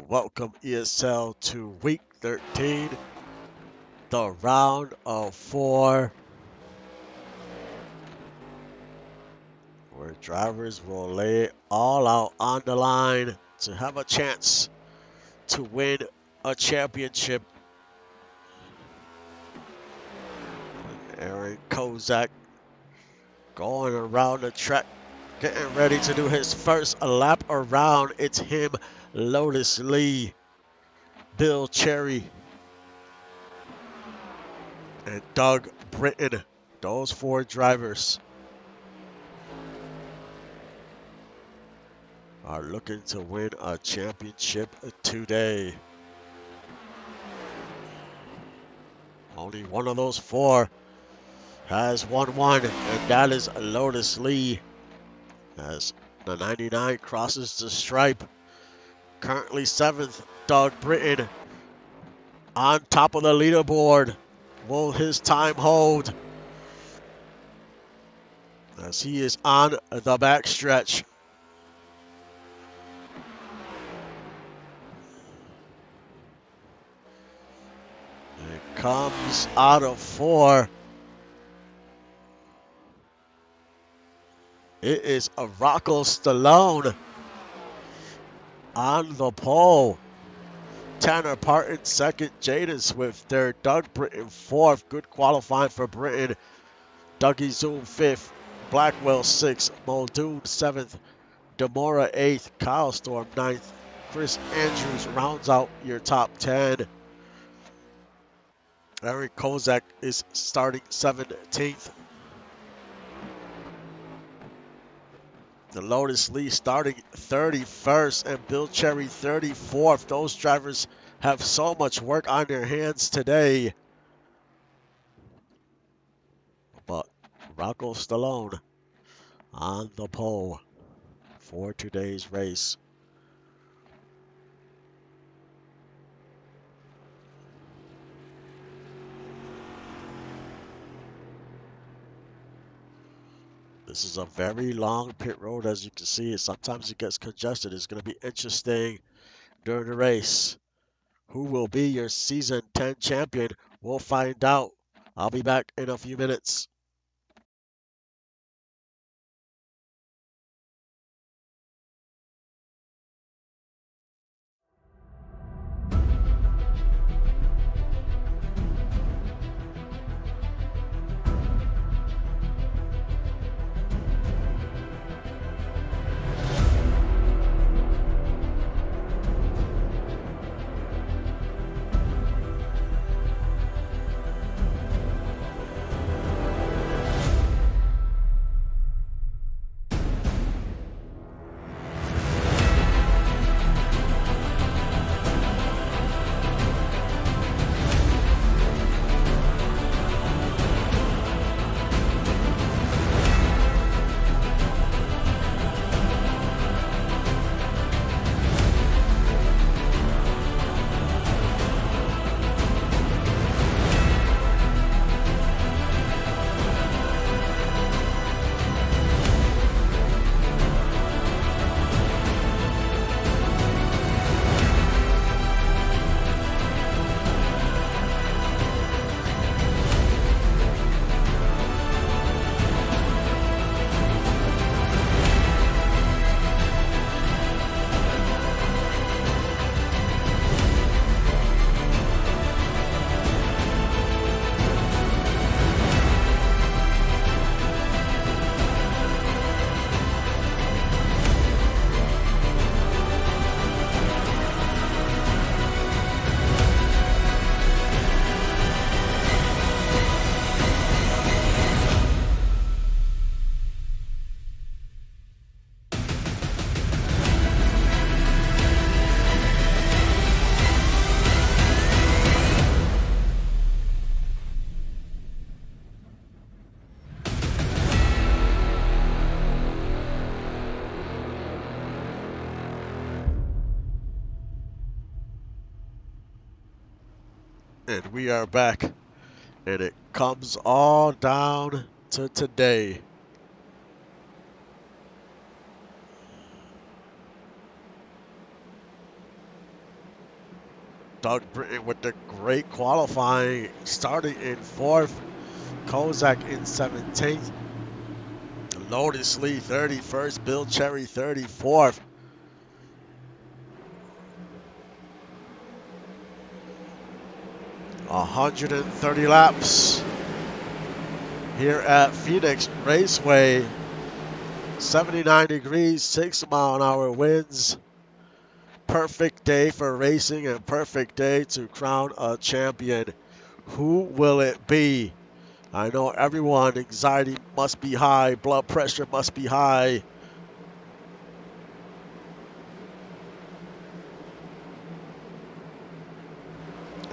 Welcome ESL to week 13, the round of 4, where drivers will lay it all out on the line to have a chance to win a championship. Aaron Kozak going around the track, getting ready to do his first lap around. It's him, Lotus Lee, Bill Cherry, and Doug Britton. Those 4 drivers are looking to win a championship today. Only one of those 4 has won one, and that is Lotus Lee, as the 99 crosses the stripe. Currently 7th, Doug Britton on top of the leaderboard. Will his time hold? As he is on the backstretch. It comes out of 4. It is a Rocco Stallone on the pole. Tanner Parton 2nd, Jaden Swift 3rd, Doug Britton 4th. Good qualifying for Britton. Dougie Zoom 5th, Blackwell 6th, Muldoon 7th, Demora 8th, Kyle Storm 9th, Chris Andrews rounds out your top 10. Aaron Kozak is starting 17th. The Lotus Lee starting 31st, and Bill Cherry 34th. Those drivers have so much work on their hands today. But Rocco Stallone on the pole for today's race. This is a very long pit road, as you can see. Sometimes it gets congested. It's going to be interesting during the race. Who will be your Season 10 champion? We'll find out. I'll be back in a few minutes. And we are back, and it comes all down to today. Doug Britton with the great qualifying, starting in 4th. Kozak in 17th. Lotus Lee 31st. Bill Cherry 34th. $130 laps here at Phoenix Raceway. 79 degrees, 6-mile-an-hour winds. Perfect day for racing and perfect day to crown a champion. Who will it be? I know everyone, anxiety must be high, blood pressure must be high.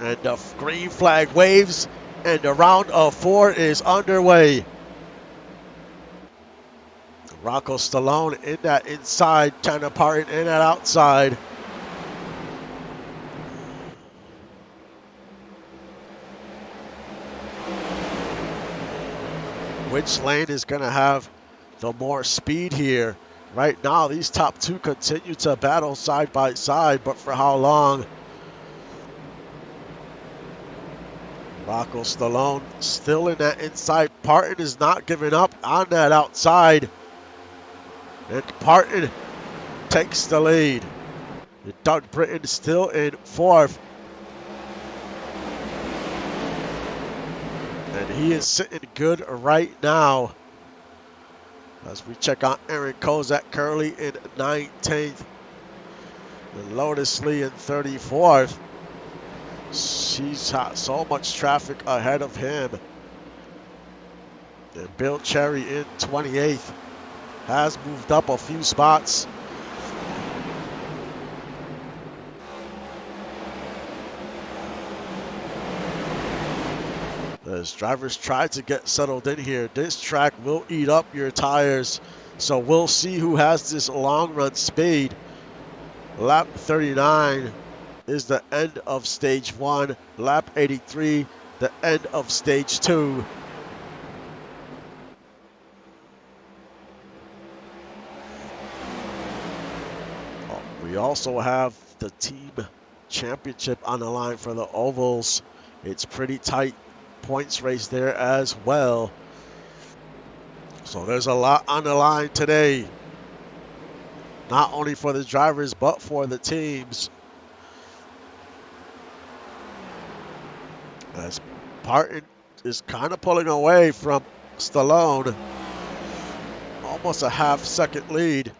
And the green flag waves, and the round of 4 is underway. Rocco Stallone in that inside, Tanner Parton in that outside. Which lane is going to have the more speed here? Right now, these top two continue to battle side by side, but for how long? Rocco Stallone still in that inside. Parton is not giving up on that outside. And Parton takes the lead. And Doug Britton still in 4th. And he is sitting good right now. As we check on Aaron Kozak Curley in 19th. And Lotus Lee in 34th. She's got so much traffic ahead of him. And Bill Cherry in 28th. Has moved up a few spots. As drivers try to get settled in here, this track will eat up your tires. So we'll see who has this long run speed. Lap 39 is the end of stage 1. Lap 83, the end of stage 2. We also have the team championship on the line for the ovals. It's pretty tight points race there as well. So there's a lot on the line today. Not only for the drivers, but for the teams. As Parton is kind of pulling away from Stallone. Almost a half-second lead.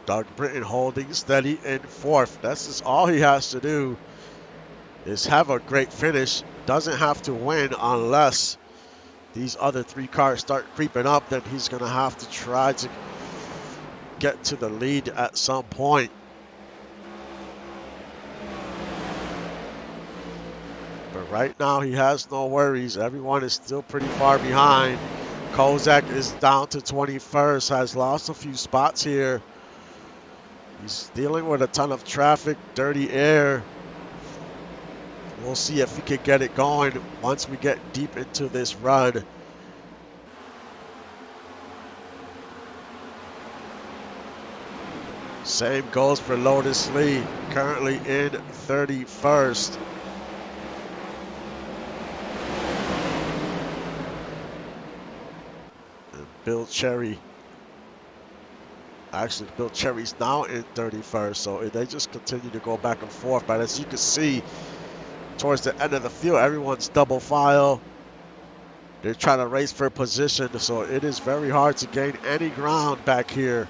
Doug Britton holding steady in 4th. That's just all he has to do is have a great finish. Doesn't have to win unless these other 3 cars start creeping up. Then he's going to have to try to get to the lead at some point. But right now he has no worries. Everyone is still pretty far behind. Kozak is down to 21st, has lost a few spots here. He's dealing with a ton of traffic, dirty air. We'll see if we can get it going once we get deep into this run. Same goes for Lotus Lee, currently in 31st. And Bill Cherry. Actually, Bill Cherry's now in 31st, so they just continue to go back and forth. But as you can see, towards the end of the field, everyone's double file. They're trying to race for position, so it is very hard to gain any ground back here.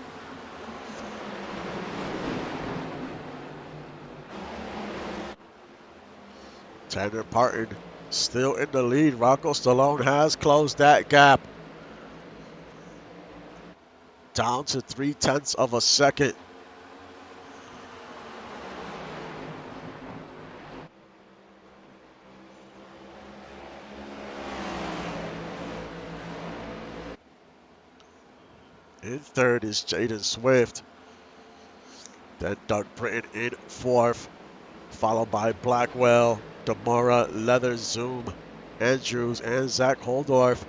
Tanner Parton still in the lead. Rocco Stallone has closed that gap. Down to 0.3 of a second. In 3rd is Jaden Swift. Then Doug Britton in 4th. Followed by Blackwell, Demora, Leather, Zoom, Andrews, and Zach Holdorf.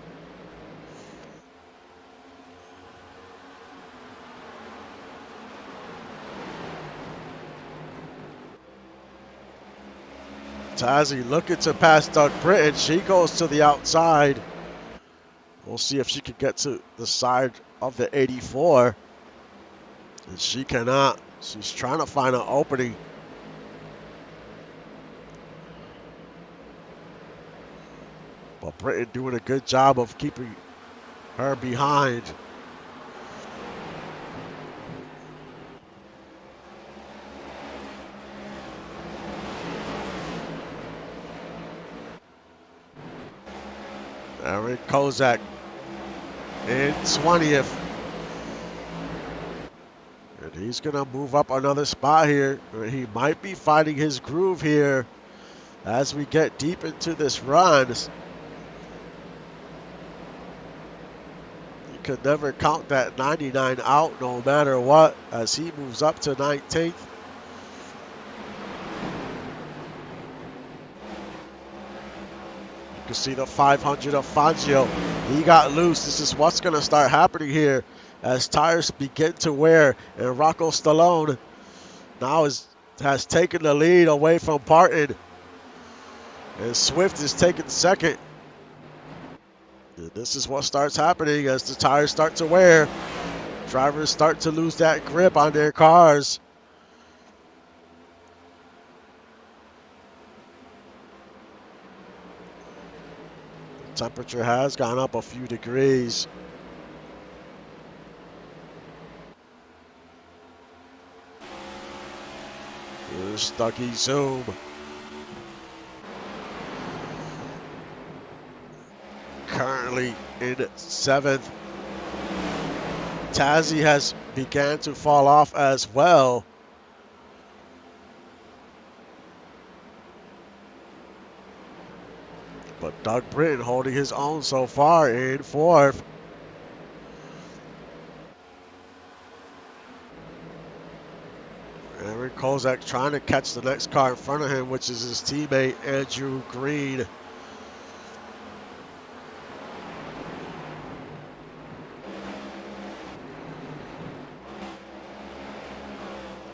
Tazzy looking to pass Doug Britton. She goes to the outside. We'll see if she can get to the side of the 84. And she cannot. She's trying to find an opening. But Britton doing a good job of keeping her behind. Erin Kozak in 20th. And he's going to move up another spot here. He might be finding his groove here as we get deep into this run. You could never count that 99 out no matter what as he moves up to 19th. You can see the 500 of Fangio. He got loose. This is what's going to start happening here as tires begin to wear. And Rocco Stallone now has taken the lead away from Parton. And Swift is taking second. And this is what starts happening as the tires start to wear. Drivers start to lose that grip on their cars. Temperature has gone up a few degrees. Here's Dougie Zoom. Currently in 7th. Tazzy has began to fall off as well. But Doug Britton holding his own so far in 4th. Erin Kozak trying to catch the next car in front of him, which is his teammate Andrew Green.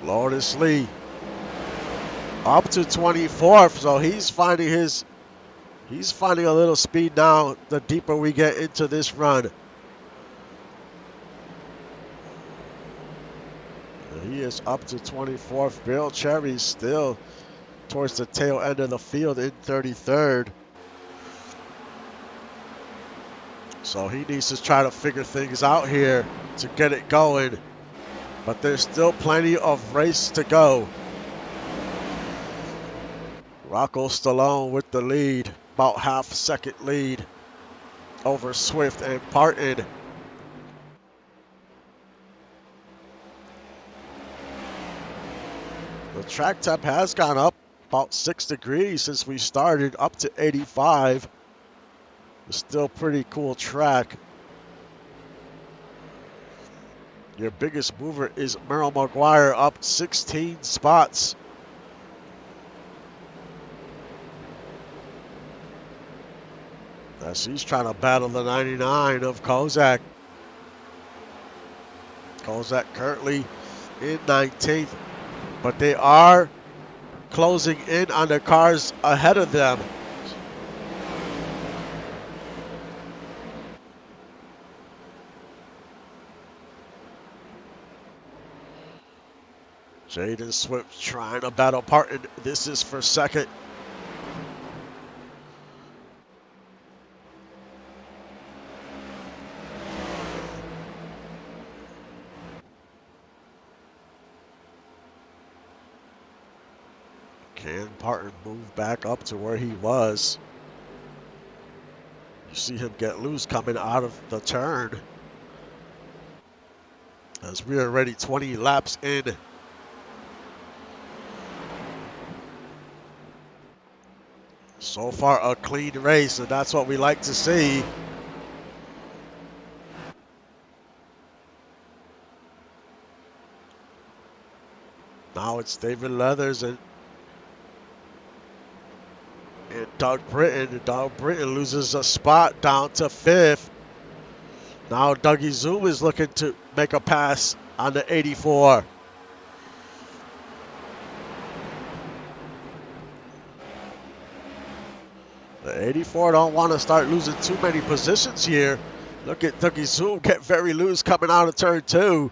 Lourdes Lee up to 24th, so he's finding a little speed now the deeper we get into this run. He is up to 24th. Bill Cherry still towards the tail end of the field in 33rd. So he needs to try to figure things out here to get it going. But there's still plenty of race to go. Rocco Stallone with the lead, about half-second lead over Swift and Parton. The track temp has gone up about 6 degrees since we started, up to 85. It's still pretty cool track. Your biggest mover is Merrill McGuire, up 16 spots. As he's trying to battle the 99 of Kozak. Kozak currently in 19th, but they are closing in on the cars ahead of them. Jaden Swift trying to battle Parton. This is for second. Can Parton move back up to where he was? You see him get loose coming out of the turn. As we are already 20 laps in. So far, a clean race, and that's what we like to see. Now it's David Leathers and Doug Britton. Doug Britton loses a spot down to 5th. Now Dougie Zoom is looking to make a pass on the 84. The 84 don't want to start losing too many positions here. Look at Dougie Zoom get very loose coming out of turn 2.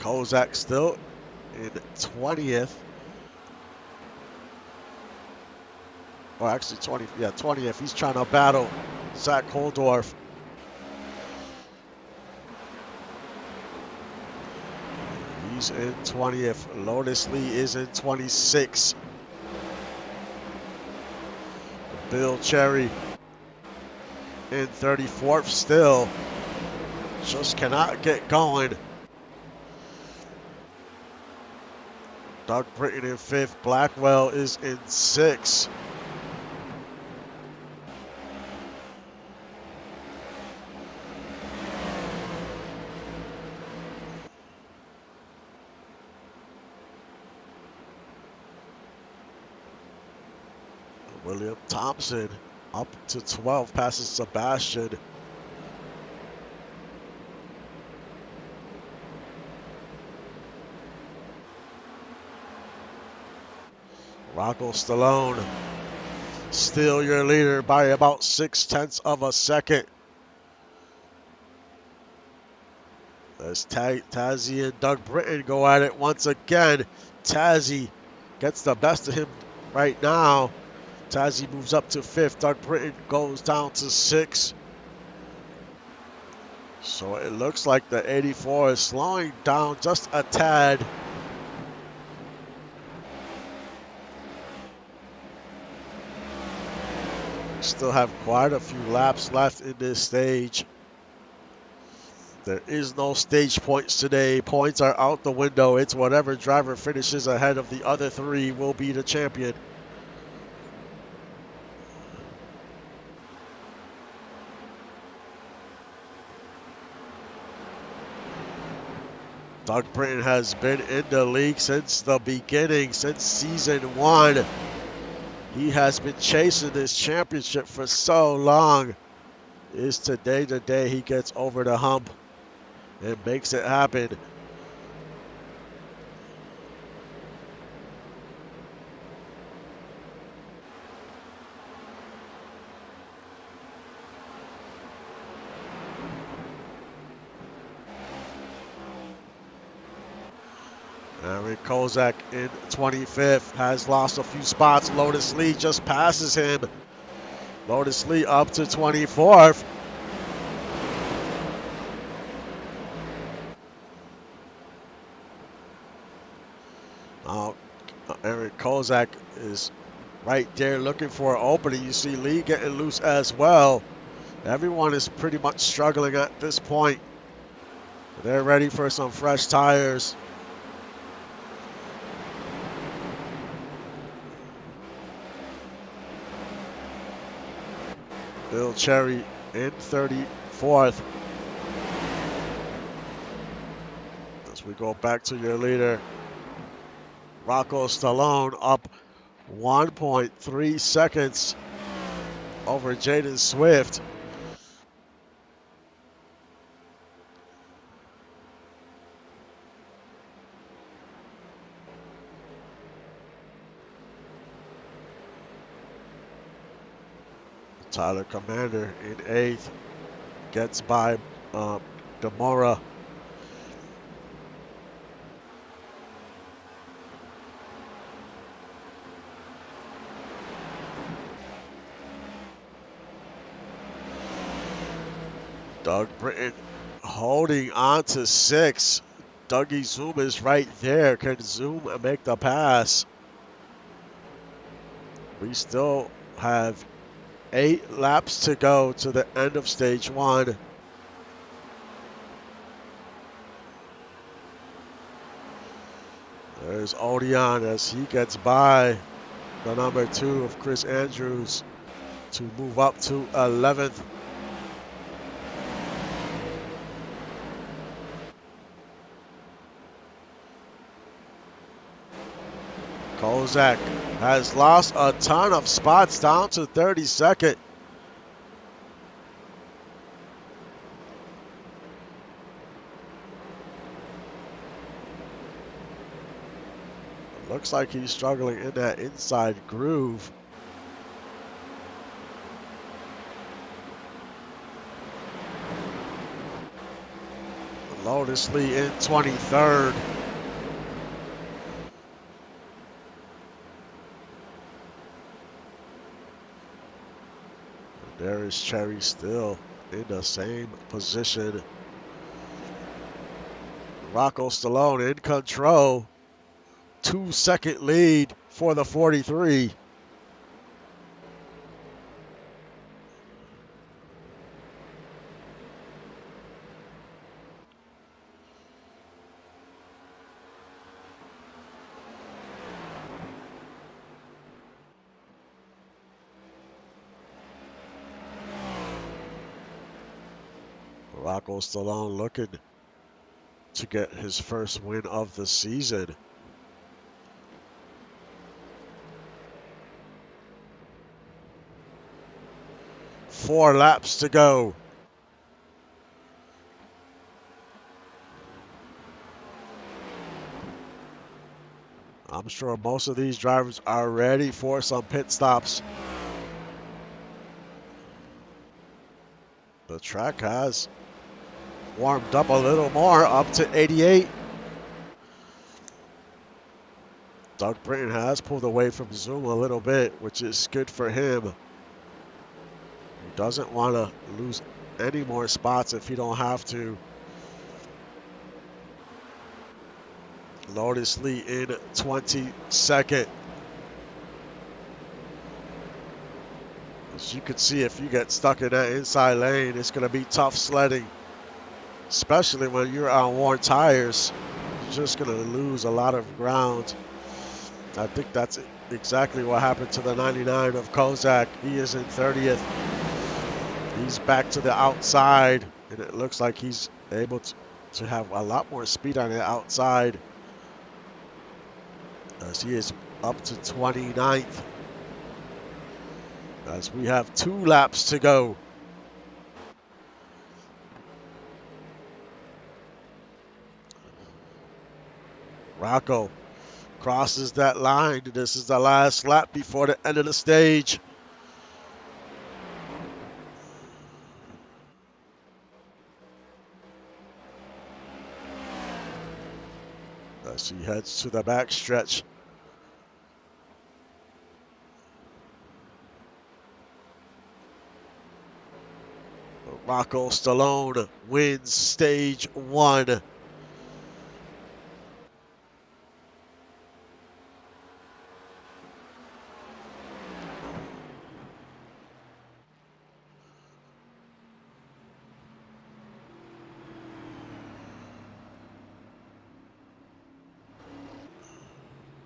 Kozak still in 20th. Or actually 20th. He's trying to battle Zach Holdorf. He's in 20th. Lotus Lee is in 26. Bill Cherry in 34th still. Just cannot get going. Doug Britton in 5th. Blackwell is in 6th. William Thompson up to 12, passes Sebastian. Rocco Stallone, still your leader by about 0.6 of a second. As Tazzy and Doug Britton go at it once again. Tazzy gets the best of him right now. Tazzy moves up to 5th. Doug Britton goes down to 6th. So it looks like the 84 is slowing down just a tad. We still have quite a few laps left in this stage. There is no stage points today. Points are out the window. It's whatever driver finishes ahead of the other 3 will be the champion. Doug Britton has been in the league since the beginning, since season 1. He has been chasing this championship for so long. Is today the day he gets over the hump and makes it happen? Eric Kozak in 25th, has lost a few spots. Lotus Lee just passes him. Lotus Lee up to 24th. Now, Eric Kozak is right there looking for an opening. You see Lee getting loose as well. Everyone is pretty much struggling at this point. They're ready for some fresh tires. Bill Cherry in 34th. As we go back to your leader, Rocco Stallone up 1.3 seconds over Jaden Swift. Tyler Commander in 8th, gets by Demora. Doug Britton holding on to 6. Dougie Zoom is right there. Can Zoom make the pass? We still have 8 laps to go to the end of stage 1. There's Odeon as he gets by the number 2 of Chris Andrews to move up to 11th. Kozak has lost a ton of spots down to 32nd. Looks like he's struggling in that inside groove. Lotus Lee in 23rd. There is Cherry still in the same position. Rocco Stallone in control. 2-second lead for the 43. Rocco Stallone looking to get his first win of the season. Four laps to go. I'm sure most of these drivers are ready for some pit stops. The track has warmed up a little more, up to 88. Doug Britton has pulled away from Zoom a little bit, which is good for him. He doesn't want to lose any more spots if he don't have to. Lotus Lee in 22nd. As you can see, if you get stuck in that inside lane, it's going to be tough sledding, especially when you're on worn tires. You're just going to lose a lot of ground. I think that's exactly what happened to the 99 of Kozak. He is in 30th. He's back to the outside, and it looks like he's able to have a lot more speed on the outside, as he is up to 29th. As we have 2 laps to go. Rocco crosses that line. This is the last lap before the end of the stage. As he heads to the back stretch. Rocco Stallone wins stage 1.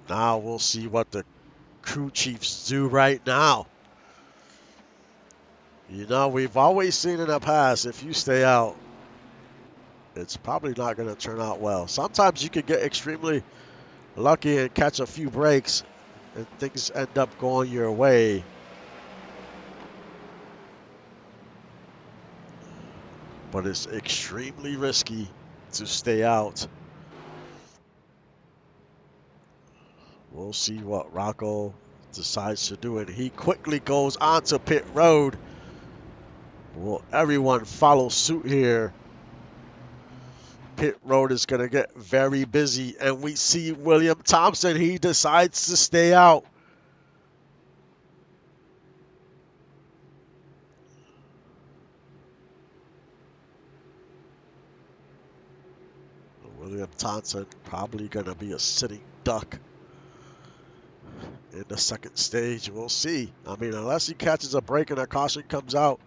Now we'll see what the crew chiefs do right now. You know, we've always seen in the past, if you stay out, it's probably not going to turn out well. Sometimes you could get extremely lucky and catch a few breaks, and things end up going your way. But it's extremely risky to stay out. We'll see what Rocco decides to do, and he quickly goes onto pit road. Will everyone follow suit here? Pit road is going to get very busy, and we see William Thompson. He decides to stay out. William Thompson probably going to be a sitting duck in the second stage. We'll see. I mean, unless he catches a break and a caution comes out,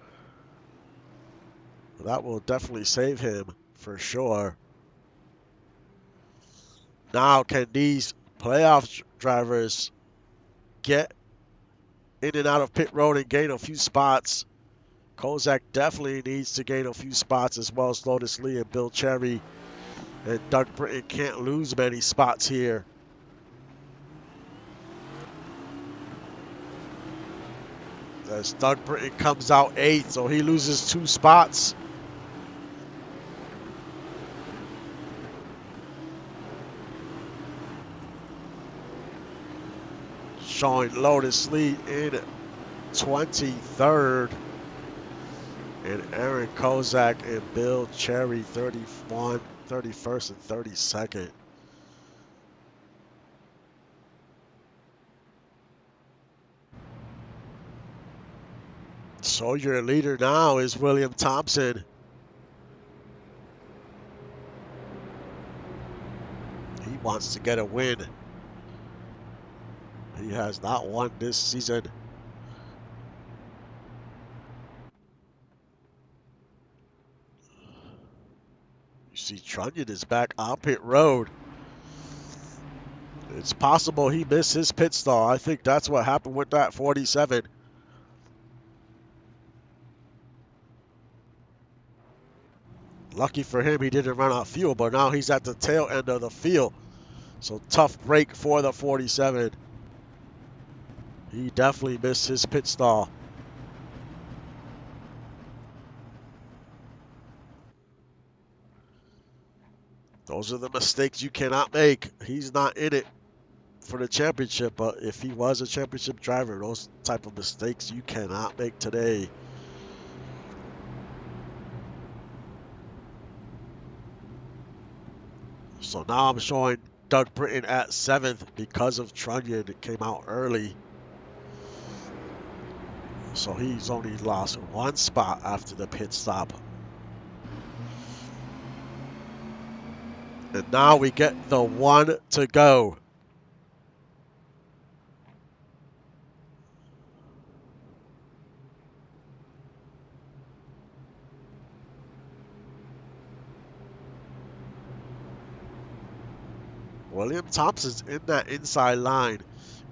that will definitely save him for sure. Now, can these playoff drivers get in and out of pit road and gain a few spots? Kozak definitely needs to gain a few spots, as well as Lotus Lee and Bill Cherry. And Doug Britton can't lose many spots here. As Doug Britton comes out 8th, so he loses 2 spots. showing Lotus Lee in 23rd. And Aaron Kozak and Bill Cherry 31, 31st and 32nd. So your leader now is William Thompson. He wants to get a win. He has not won this season. You see Trunnion is back on pit road. It's possible he missed his pit stall. I think that's what happened with that 47. Lucky for him, he didn't run out of fuel, but now he's at the tail end of the field. So tough break for the 47. He definitely missed his pit stall. Those are the mistakes you cannot make. He's not in it for the championship, but if he was a championship driver, those type of mistakes you cannot make today. So now I'm showing Doug Britton at 7th because of Trunnion. It came out early. So he's only lost one spot after the pit stop. And now we get the 1 to go. William Thompson's in that inside line,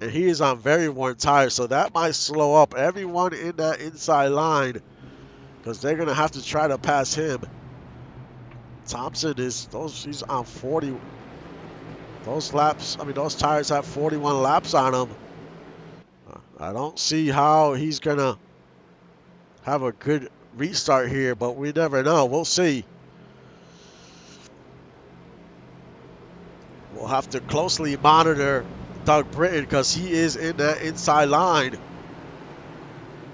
and he is on very worn tires, so that might slow up everyone in that inside line because they're going to have to try to pass him. Thompson is, he's on 40. Those tires have 41 laps on them. I don't see how he's going to have a good restart here, but we never know. We'll see. We'll have to closely monitor Doug Britton because he is in that inside line.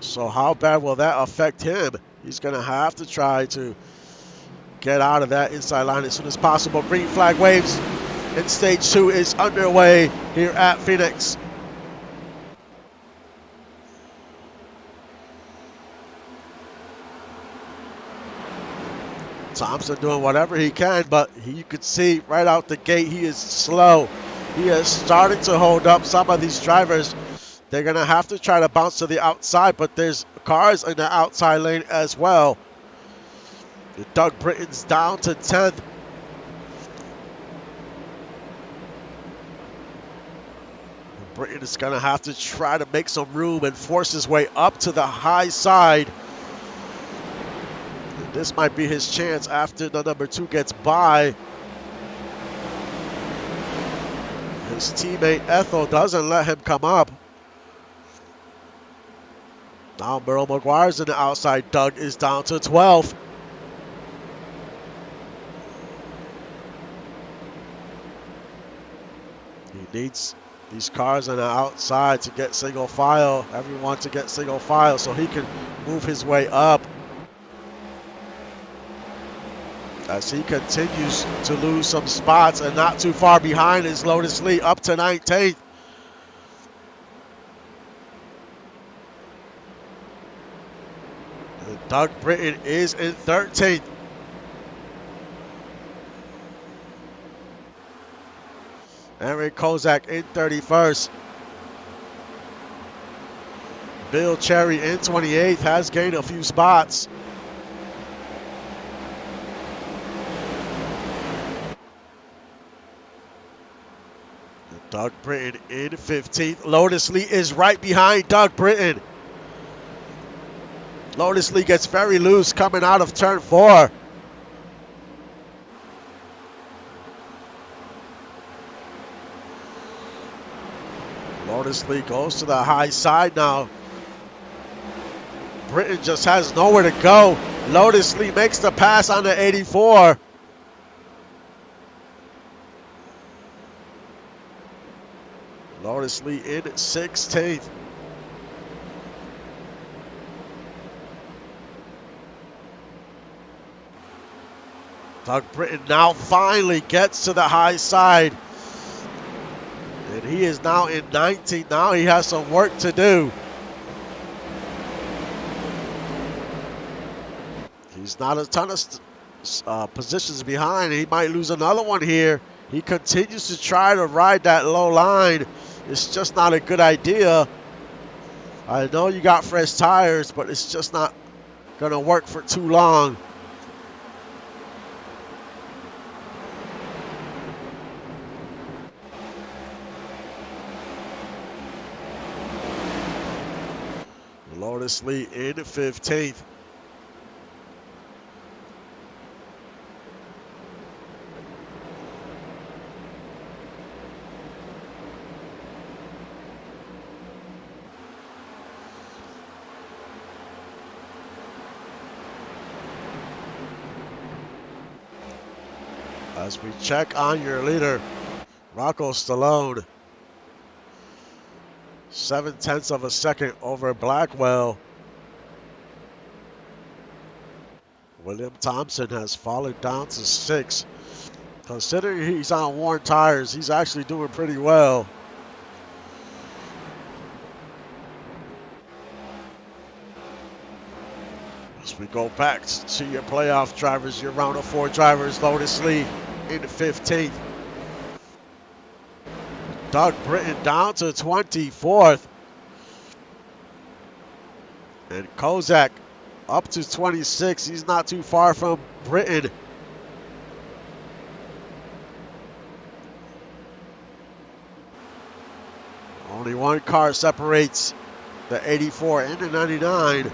So how bad will that affect him? He's going to have to try to get out of that inside line as soon as possible. Green flag waves, and stage 2 is underway here at Phoenix. Thompson doing whatever he can, but you could see right out the gate he is slow. He is starting to hold up some of these drivers. They're going to have to try to bounce to the outside, but there's cars in the outside lane as well. Doug Britton's down to 10th. Britton is going to have to try to make some room and force his way up to the high side. This might be his chance after the number 2 gets by. His teammate Ethel doesn't let him come up. Now Merle McGuire's in the outside. Doug is down to 12th. He needs these cars on the outside to get single file. Everyone to get single file so he can move his way up. As he continues to lose some spots, and not too far behind is Lotus Lee, up to 19th. And Doug Britton is in 13th. Aaron Kozak in 31st. Bill Cherry in 28th, has gained a few spots. Doug Britton in 15th. Lotus Lee is right behind Doug Britton. Lotus Lee gets very loose coming out of turn 4. Lotus Lee goes to the high side now. Britton just has nowhere to go. Lotus Lee makes the pass on the 84. Lotus Lee in 16th. Doug Britton now finally gets to the high side. And he is now in 19th. Now he has some work to do. He's not a ton of positions behind. He might lose another one here. He continues to try to ride that low line. It's just not a good idea. I know you got fresh tires, but it's just not going to work for too long. Lotus Lee in 15th. As we check on your leader, Rocco Stallone, 0.7 of a second over Blackwell. William Thompson has fallen down to 6th. Considering he's on worn tires, he's actually doing pretty well. As we go back to your playoff drivers, your round of 4 drivers, Lotus Lee in 15th. Doug Britton down to 24th. And Kozak up to 26. He's not too far from Britton. Only one car separates the 84 and the 99.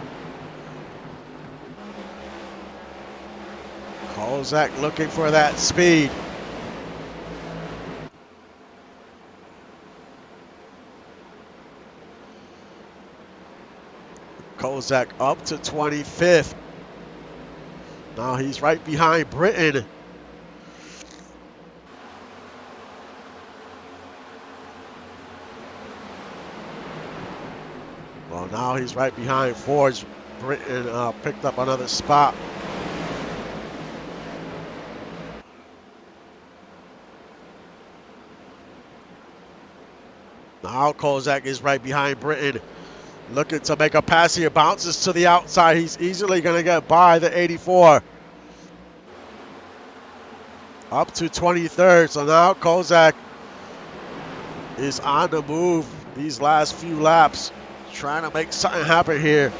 Kozak looking for that speed. Kozak up to 25th. Now he's right behind Britton. Well, now he's right behind Forge. Britton picked up another spot. Now Kozak is right behind Britton. Looking to make a pass here. Bounces to the outside. He's easily going to get by the 84. Up to 23rd. So now Kozak is on the move these last few laps. Trying to make something happen here.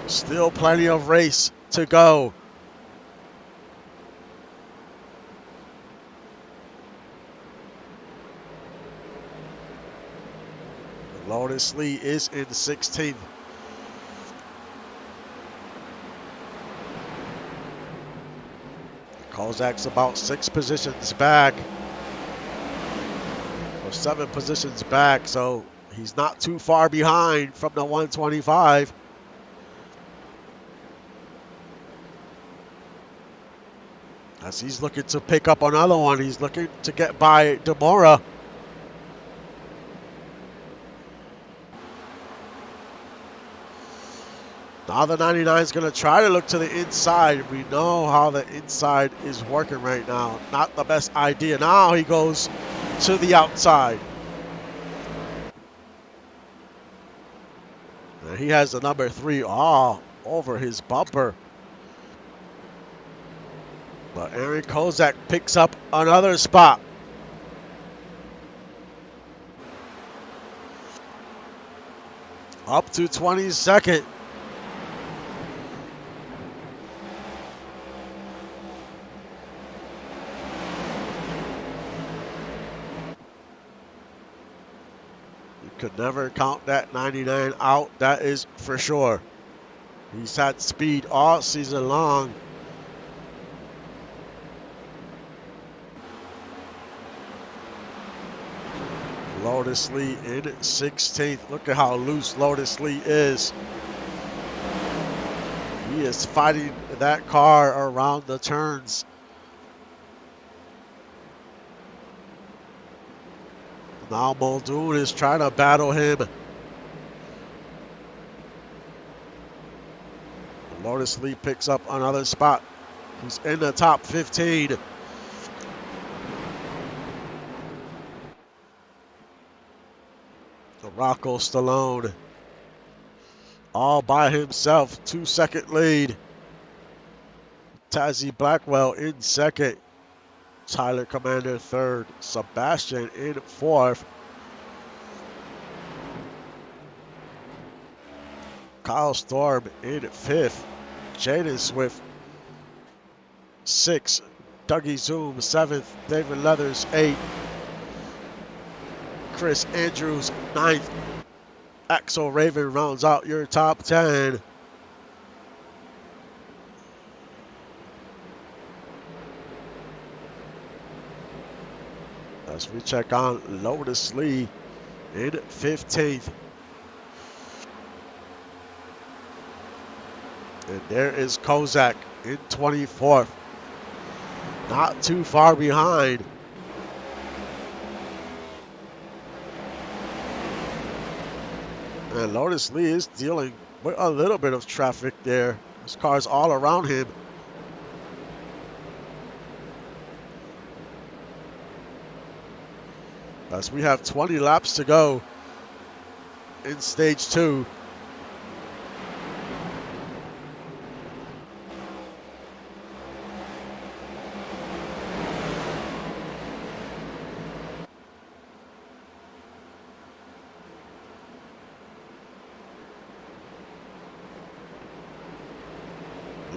Still plenty of race to go. Lotus Lee is in 16th. Kozak's about 6 positions back. Or 7 positions back, so he's not too far behind from the 125. As he's looking to pick up another one, he's looking to get by Demora. Now the 99 is going to try to look to the inside. We know how the inside is working right now. Not the best idea. Now he goes to the outside. And he has the number 3 all over his bumper. But Aaron Kozak picks up another spot. Up to 22nd. Could never count that 99 out, that is for sure. He's had speed all season long. Lotus Lee in 16th. Look at how loose Lotus Lee is. He is fighting that car around the turns. Now Muldoon is trying to battle him. Lotus Lee picks up another spot. He's in the top 15. Rocco Stallone all by himself, 2-second lead. Tazzy Blackwell in second. Tyler Commander third. Sebastian in fourth. Kyle Storm in fifth. Jaden Swift sixth. Dougie Zoom seventh. David Leathers eighth. Chris Andrews ninth. Axel Raven rounds out your top 10. As we check on Lotus Lee in 15th. And there is Kozak in 24th. Not too far behind. And Lotus Lee is dealing with a little bit of traffic there. There's cars all around him. As we have 20 laps to go in stage 2.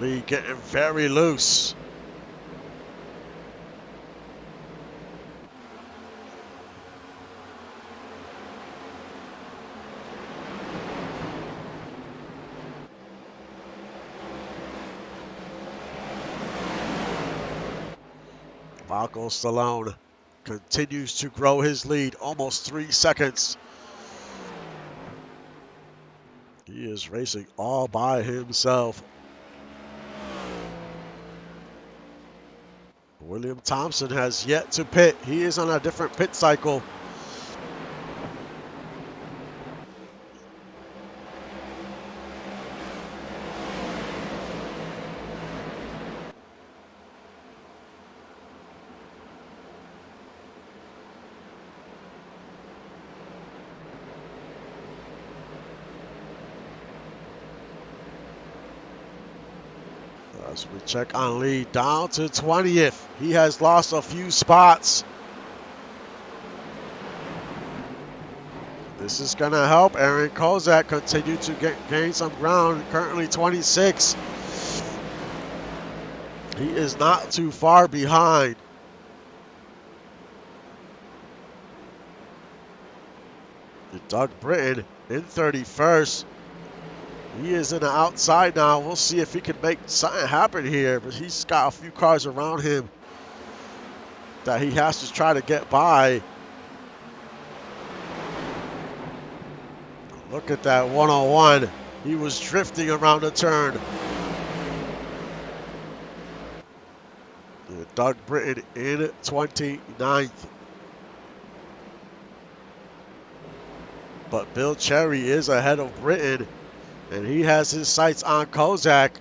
Lee getting very loose. Rocco Stallone continues to grow his lead, almost 3 seconds. He is racing all by himself. William Thompson has yet to pit. He is on a different pit cycle. As we check on Lee, down to 20th. He has lost a few spots. This is going to help Aaron Kozak continue to gain some ground. Currently 26. He is not too far behind. Doug Britton in 31st. He is in the outside now. We'll see if he can make something happen here. But he's got a few cars around him that he has to try to get by. Look at that 101. He was drifting around the turn. Doug Britton in 29th. But Bill Cherry is ahead of Britton. And he has his sights on Kozak.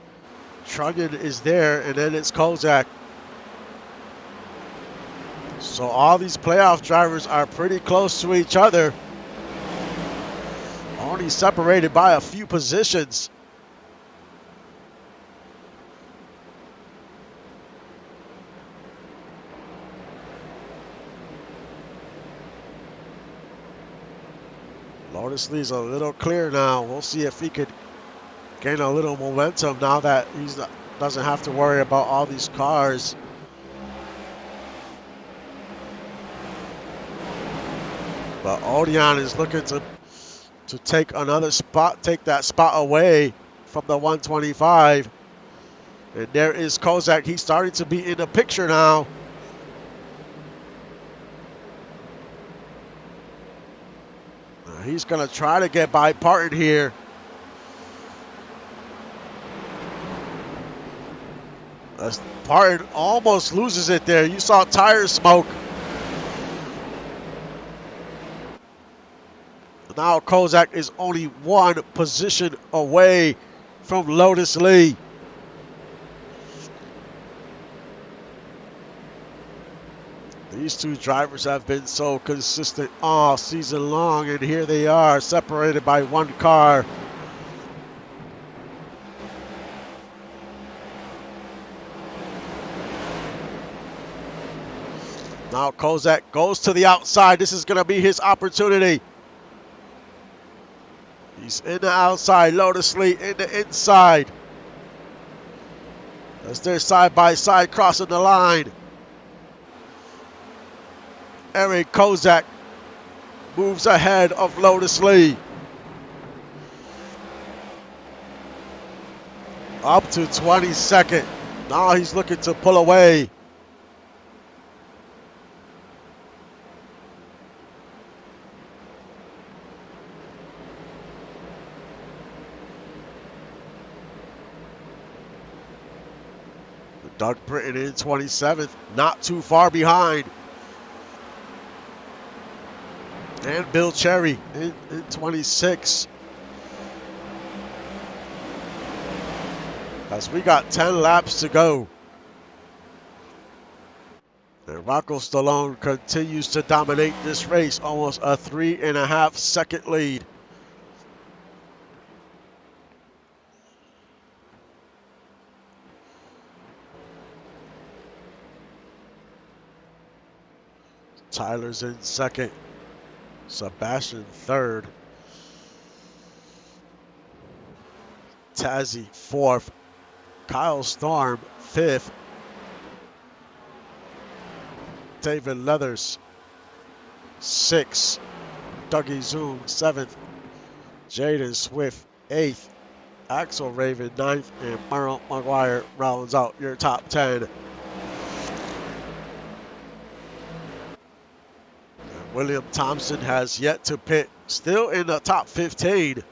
Trunnion is there, and then it's Kozak. So all these playoff drivers are pretty close to each other. Only separated by a few positions. Lotus Lee's a little clear now. We'll see if he could gain a little momentum now that he doesn't have to worry about all these cars. But Odeon is looking to take another spot, take that spot away from the 125. And there is Kozak. He's starting to be in the picture now. He's going to try to get by Parton here. As Parton almost loses it there. You saw tire smoke. now Kozak is only one position away from Lotus Lee. These two drivers have been so consistent all season long, and here they are, separated by one car. Now Kozak goes to the outside. This is going to be his opportunity. He's in the outside. Lotus Lee in the inside. As they're side by side crossing the line. Eric Kozak moves ahead of Lotus Lee. Up to 22nd. Now he's looking to pull away. Doug Britton in 27th, not too far behind. And Bill Cherry in 26. As we got 10 laps to go. And Rocco Stallone continues to dominate this race, almost a 3.5 second lead. Tyler's in second. Sebastian third. Tazzy fourth. Kyle Storm fifth. David Leathers sixth. Dougie Zoom seventh. Jaden Swift eighth. Axel Raven ninth. And Merrill McGuire rounds out your top 10. William Thompson has yet to pit, still in the top 15.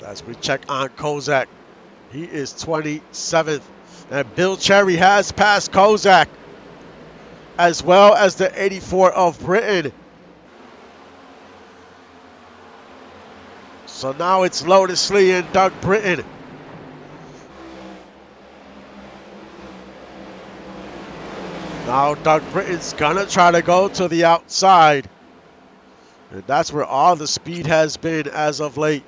As we check on Kozak, he is 27th. And Bill Cherry has passed Kozak, as well as the 84 of Britain. So now it's Lotus Lee and Doug Britton. Now Doug Britton's gonna try to go to the outside. And that's where all the speed has been as of late.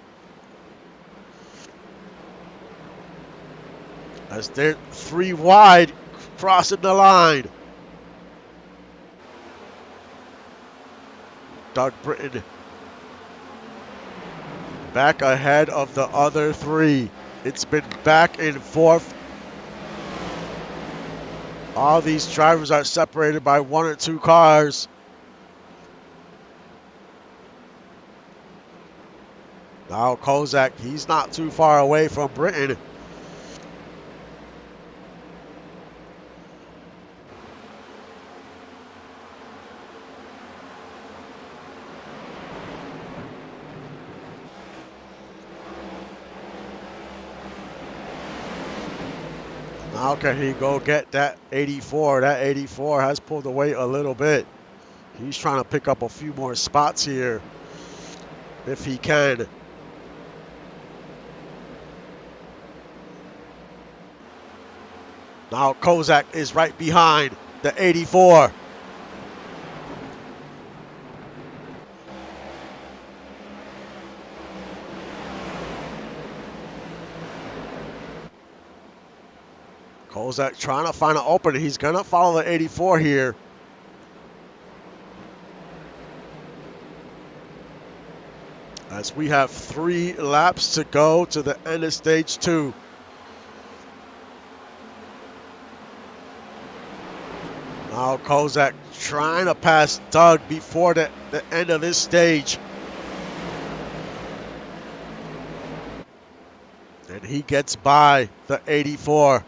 As they're 3 wide crossing the line. Doug Britton back ahead of the other 3. It's been back and forth. All these drivers are separated by 1 or 2 cars. Now Kozak, he's not too far away from Britton. How can he go get that 84? That 84 has pulled away a little bit. He's trying to pick up a few more spots here, if he can. Now Kozak is right behind the 84. Kozak trying to find an opening. He's going to follow the 84 here. As we have 3 laps to go to the end of stage 2. Now Kozak trying to pass Doug before the end of this stage. And he gets by the 84.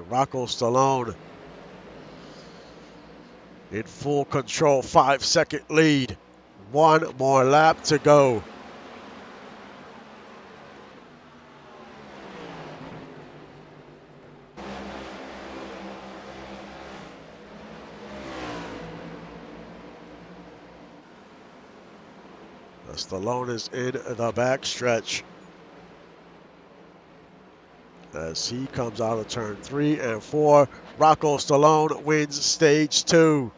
Rocco Stallone in full control, 5-second lead. 1 more lap to go. Stallone is in the backstretch as he comes out of turn 3 and 4. Rocco Stallone wins stage 2.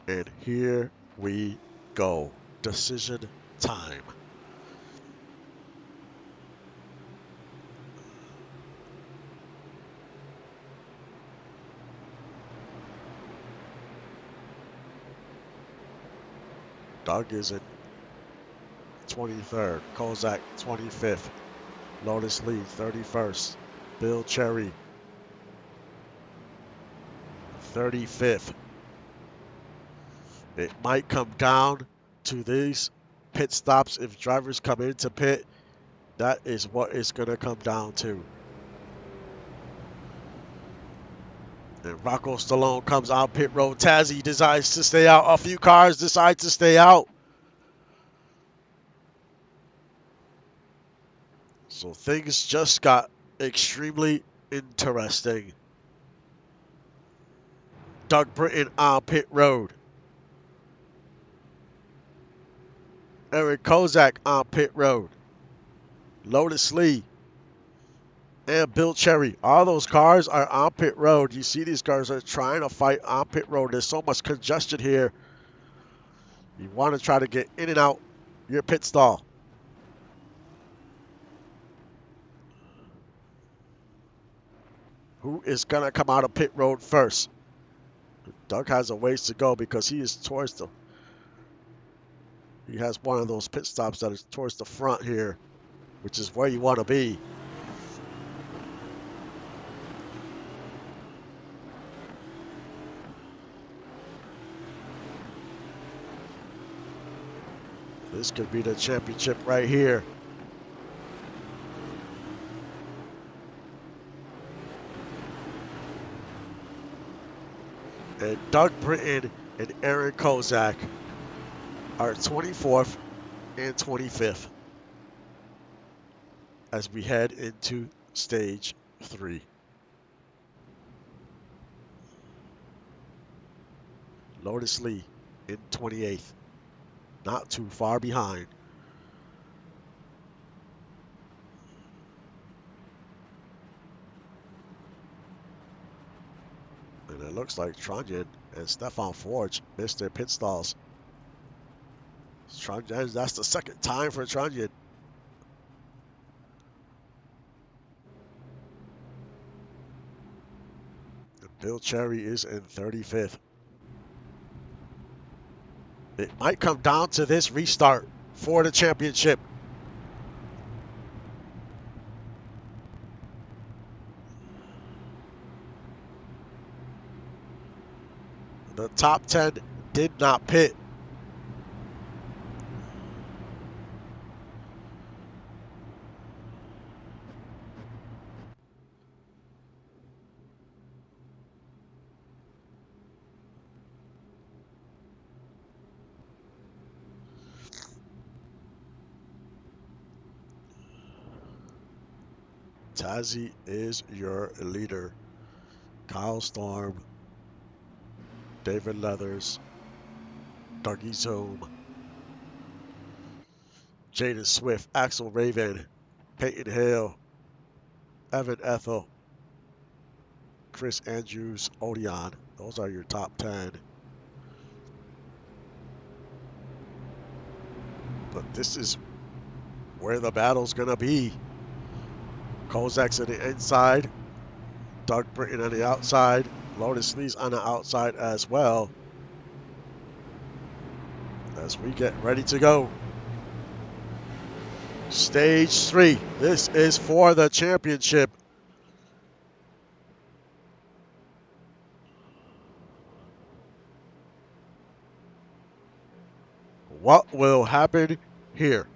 And here we go. Decision time. Doug is in 23rd. Kozak 25th. Lotus Lee 31st. Bill Cherry 35th. It might come down to these pit stops if drivers come into pit. That is what it's going to come down to. And Rocco Stallone comes out pit road. Tazzy decides to stay out. A few cars decide to stay out. So things just got extremely interesting. Doug Britton on pit road. Eric Kozak on pit road. Lotus Lee and Bill Cherry. All those cars are on pit road. You see these cars are trying to fight on pit road. There's so much congestion here. You want to try to get in and out your pit stall. Who is going to come out of pit road first? Doug has a ways to go because he is towards the... He has one of those pit stops that is towards the front here, which is where you want to be. This could be the championship right here. And Doug Britton and Aaron Kozak are 24th and 25th as we head into stage 3. Lotus Lee in 28th, not too far behind. And it looks like Tronjan and Stefan Forge missed their pit stalls. Tronjan, that's the second time for Tronjan. And Bill Cherry is in 35th. It might come down to this restart for the championship. The top 10 did not pit. Tazzy is your leader. Kyle Storm, David Leathers, Dougie Zoom, Jaden Swift, Axel Raven, Peyton Hale, Evan Ethel, Chris Andrews, Odeon. Those are your top 10. But this is where the battle's going to be. Kozak's on the inside. Doug Britton on the outside. Lotus Lee's on the outside as well. As we get ready to go. Stage 3. This is for the championship. What will happen here?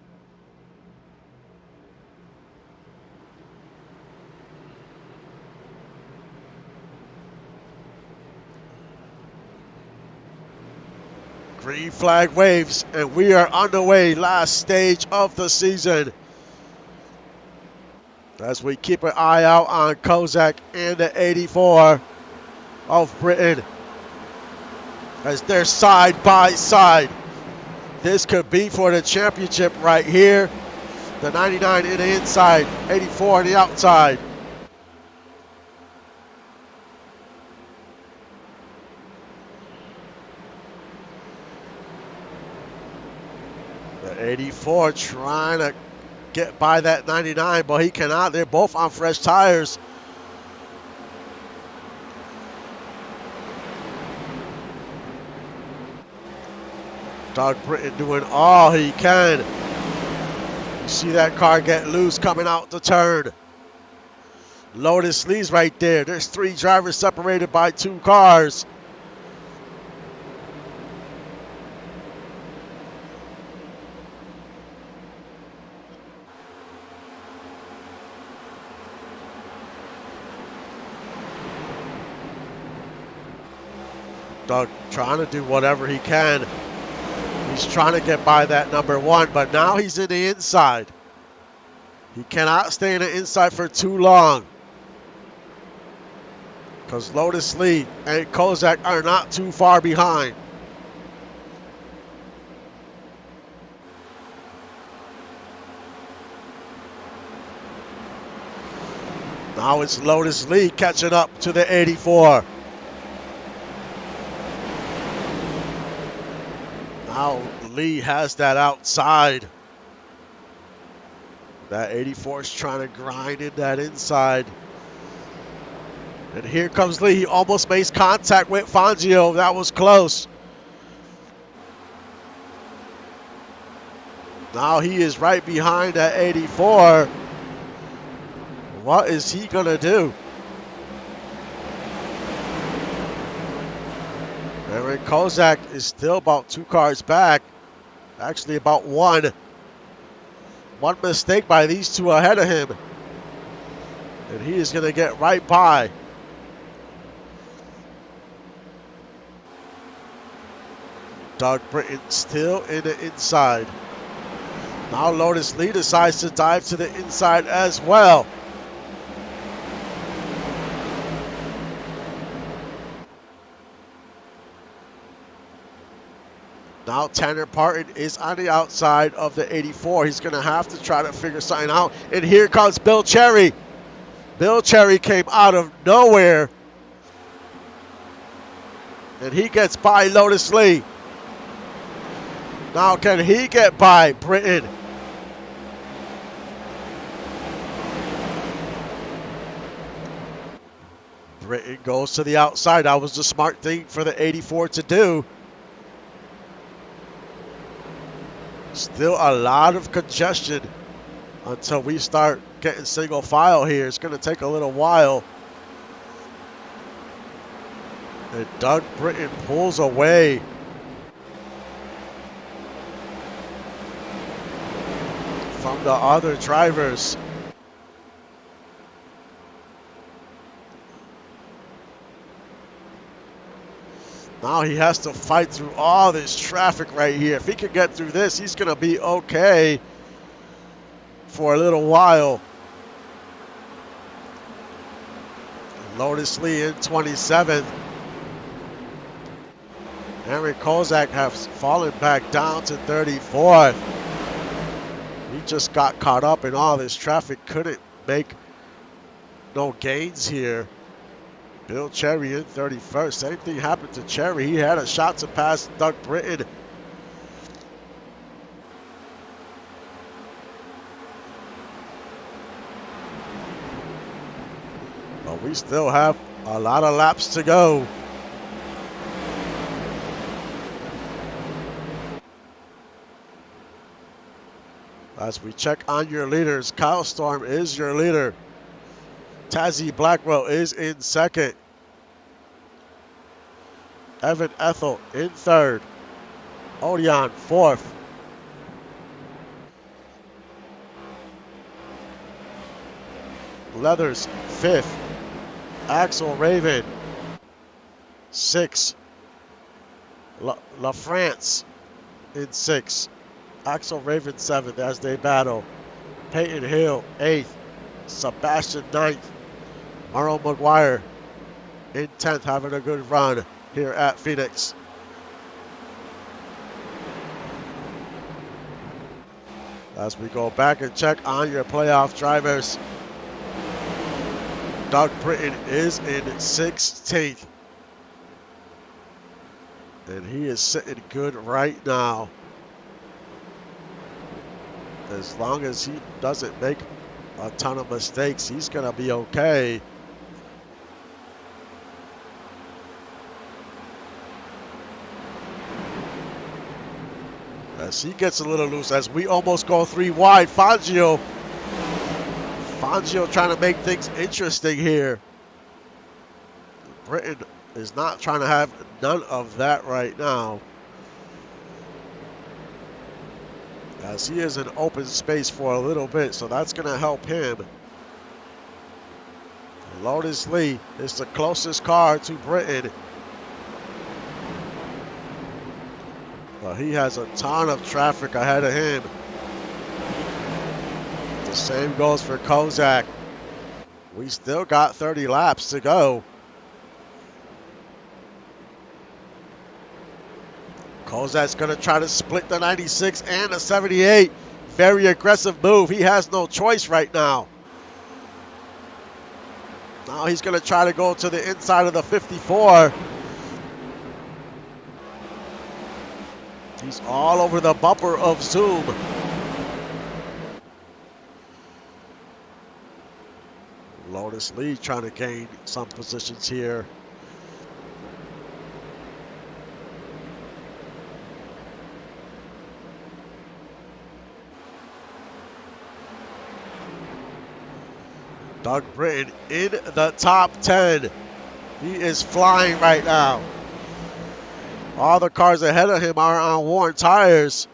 Green flag waves, and we are underway. Last stage of the season. As we keep an eye out on Kozak and the 84 of Britain. As they're side by side. This could be for the championship right here. The 99 in the inside, 84 on the outside. The 84 trying to get by that 99, but he cannot. They're both on fresh tires. Doug Britton doing all he can. You see that car get loose coming out the turn. Lotus Lee's right there. There's 3 drivers separated by 2 cars. Doug trying to do whatever he can. He's trying to get by that number 1, but now he's in the inside. He cannot stay in the inside for too long. Because Lotus Lee and Kozak are not too far behind. Now it's Lotus Lee catching up to the 84. Now Lee has that outside. That 84 is trying to grind in that inside. And here comes Lee. He almost makes contact with Fangio. That was close. Now he is right behind that 84. What is he going to do? Aaron Kozak is still about 2 cars back. Actually about 1. One mistake by these 2 ahead of him. And he is going to get right by. Doug Britton still in the inside. Now Lotus Lee decides to dive to the inside as well. Now Tanner Parton is on the outside of the 84. He's going to have to try to figure something out. And here comes Bill Cherry. Bill Cherry came out of nowhere. And he gets by Lotus Lee. Now can he get by Britton? Britton goes to the outside. That was the smart thing for the 84 to do. Still a lot of congestion until we start getting single file here. It's going to take a little while. And Doug Britton pulls away. From the other drivers. Now he has to fight through all this traffic right here. If he can get through this, he's going to be okay for a little while. Lotus Lee in 27th. Aaron Kozak has fallen back down to 34th. He just got caught up in all this traffic, couldn't make no gains here. Bill Cherry in 31st. Same thing happened to Cherry. He had a shot to pass Doug Britton. But we still have a lot of laps to go. As we check on your leaders, Kyle Storm is your leader. Tazzy Blackwell is in 2nd. Evan Ethel in 3rd. Odeon 4th. Leathers 5th. Axel Raven 6th. La France in 6th. Axel Raven 7th as they battle. Peyton Hill 8th. Sebastian 9th. Merle McGuire in 10th, having a good run here at Phoenix. As we go back and check on your playoff drivers, Doug Britton is in 16th. And he is sitting good right now. As long as he doesn't make a ton of mistakes, he's going to be okay. As he gets a little loose, as we almost go 3 wide, Fangio trying to make things interesting here. Britton is not trying to have none of that right now, as he is in open space for a little bit, so that's going to help him. Lotus Lee is the closest car to Britton, but he has a ton of traffic ahead of him. The same goes for Kozak. We still got 30 laps to go. Kozak's going to try to split the 96 and the 78. Very aggressive move. He has no choice right now. Now he's going to try to go to the inside of the 54. He's all over the bumper of Zoom. Lotus Lee trying to gain some positions here. Doug Britton in the top 10. He is flying right now. All the cars ahead of him are on worn tires.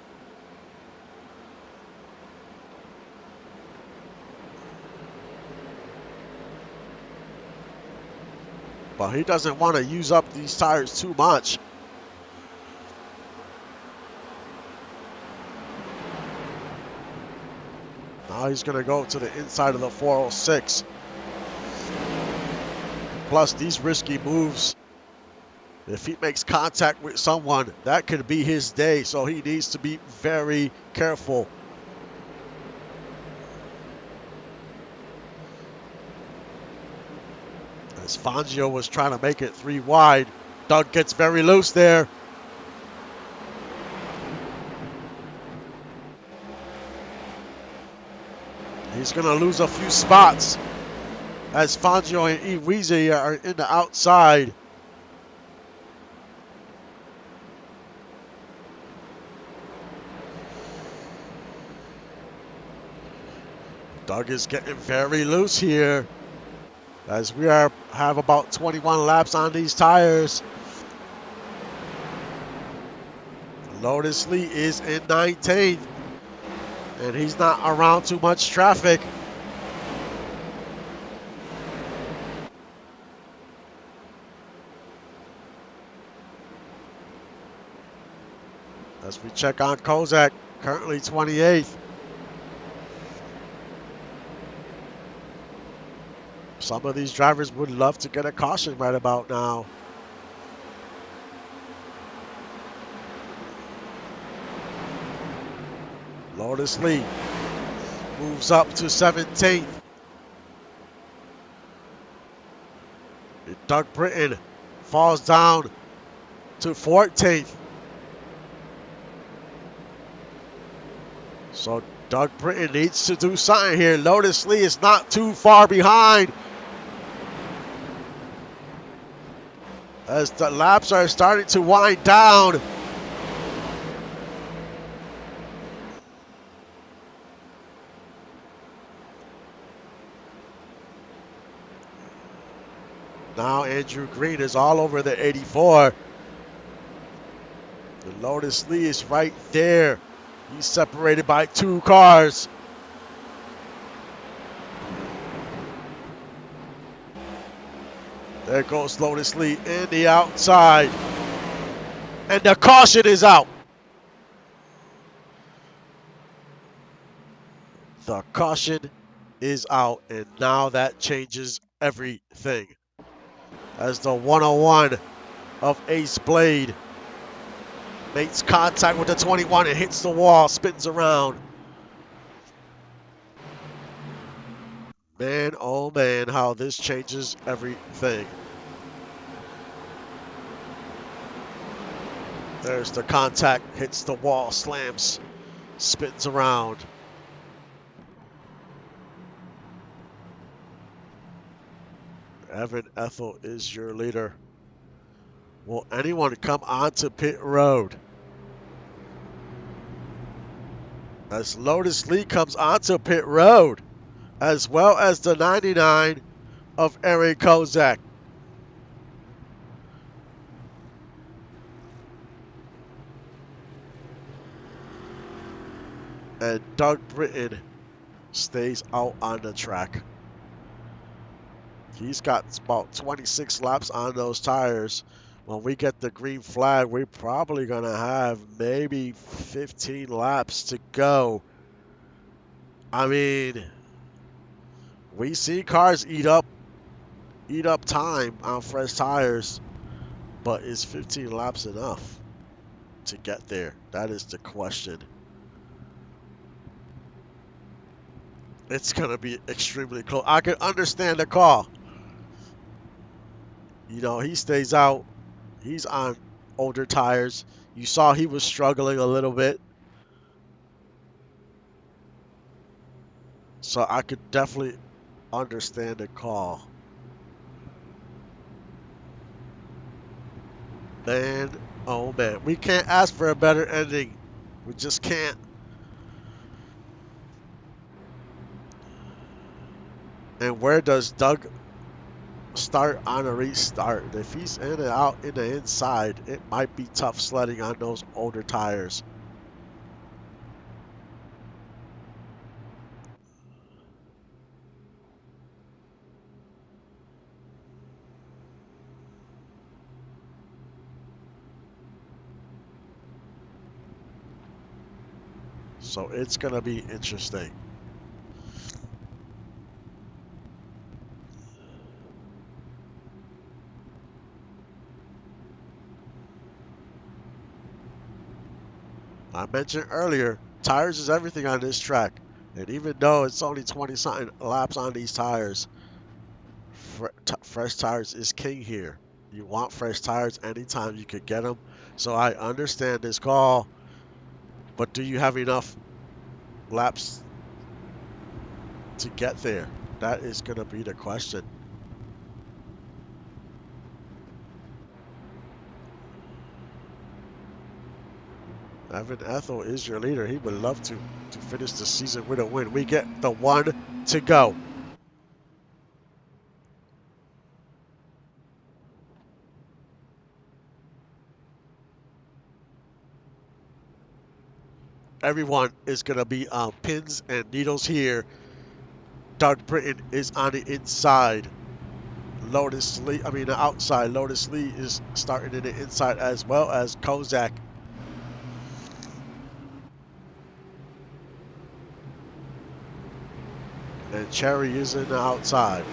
But he doesn't want to use up these tires too much. Now he's going to go to the inside of the 406. Plus these risky moves. If he makes contact with someone, that could be his day. So he needs to be very careful. As Fangio was trying to make it 3 wide, Doug gets very loose there. He's going to lose a few spots as Fangio and Iwize are in the outside. Doug is getting very loose here as we have about 21 laps on these tires. Lotus Lee is in 19th. And he's not around too much traffic. As we check on Kozak, currently 28th. Some of these drivers would love to get a caution right about now. Lotus Lee moves up to 17th. Doug Britton falls down to 14th. So Doug Britton needs to do something here. Lotus Lee is not too far behind, as the laps are starting to wind down. Now Andrew Green is all over the 84. The Lotus Lee is right there. He's separated by 2 cars. There goes Lotus Lee in the outside. And the caution is out. The caution is out, and now that changes everything. As the 101 of Ace Blade makes contact with the 21 and hits the wall, spins around. Man, oh man, how this changes everything. There's the contact, hits the wall, slams, spins around. Evan Ethel is your leader. Will anyone come onto pit road? As Lotus Lee comes onto pit road, as well as the 99 of Eric Kozak. And Doug Britton stays out on the track. He's got about 26 laps on those tires. When we get the green flag, we're probably going to have maybe 15 laps to go. I mean, we see cars eat up time on fresh tires, but is 15 laps enough to get there? That is the question. It's going to be extremely close. I can understand the call. You know, he stays out. He's on older tires. You saw he was struggling a little bit. So I could definitely understand the call. Man, oh man. We can't ask for a better ending. We just can't. And where does Doug start on a restart? If he's in and out in the inside, it might be tough sledding on those older tires. So it's going to be interesting. I mentioned earlier, tires is everything on this track. And even though it's only 20-something laps on these tires, fresh tires is king here. You want fresh tires anytime you could get them. So I understand this call, but do you have enough laps to get there? That is going to be the question. Evan Ethel is your leader. He would love to finish the season with a win. We get the 1 to go. Everyone is going to be on pins and needles here. Doug Britton is on the inside. The outside. Lotus Lee is starting in the inside as well as Kozak. And Cherry is in the outside.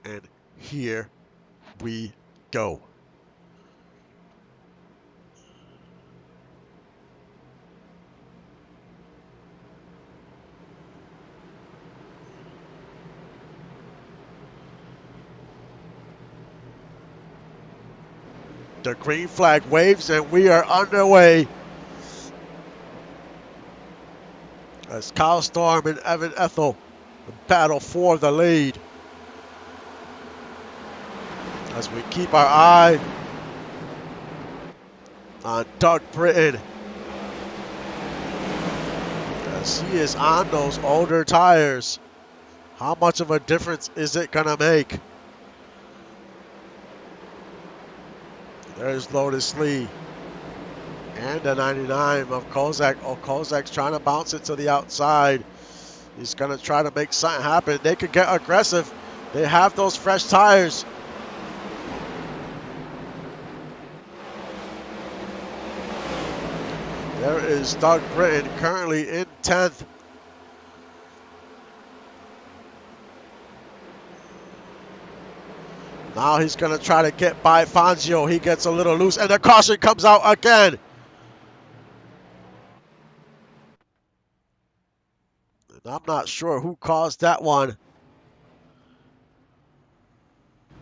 And here we go. The green flag waves and we are underway. As Kyle Storm and Evan Ethel battle for the lead. As we keep our eye on Doug Britton. As he is on those older tires. How much of a difference is it going to make? There's Lotus Lee. And the 99 of Kozak. Oh, Kozak's trying to bounce it to the outside. He's going to try to make something happen. They could get aggressive. They have those fresh tires. There is Doug Britton currently in 10th. Now he's going to try to get by Fangio. He gets a little loose, and the caution comes out again. And I'm not sure who caused that one.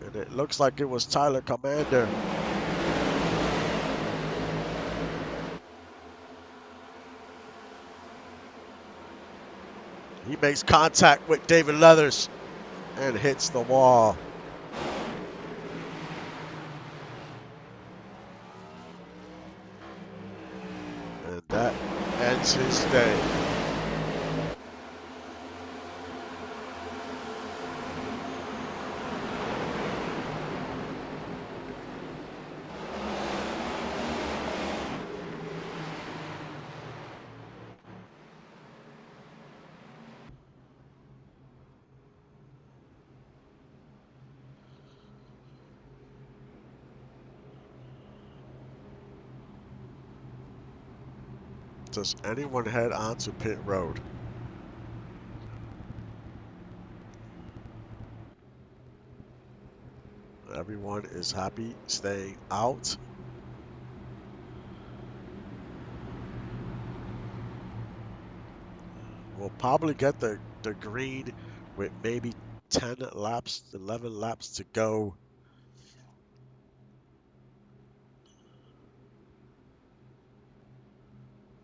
And it looks like it was Tyler Commander. He makes contact with David Leathers and hits the wall. And that ends his day. Does anyone head onto pit road? Everyone is happy staying out. We'll probably get the green with maybe 10 laps, 11 laps to go.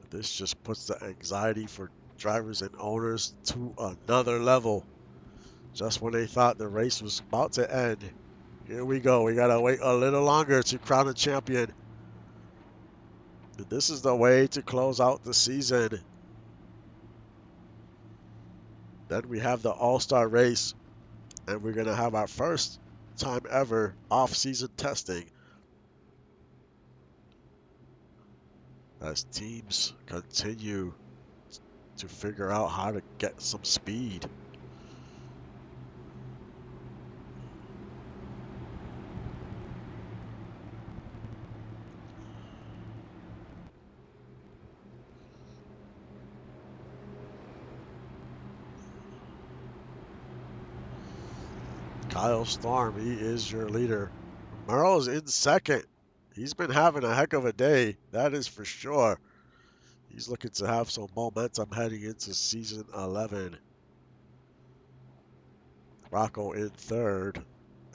This just puts the anxiety for drivers and owners to another level. Just when they thought the race was about to end, here we go. We gotta wait a little longer to crown a champion. And this is the way to close out the season. Then we have the All-Star race, and we're gonna have our first time ever off-season testing as teams continue to figure out how to get some speed. Kyle Storm, he is your leader. Merle's in second. He's been having a heck of a day, that is for sure. He's looking to have some momentum heading into season 11. Rocco in third.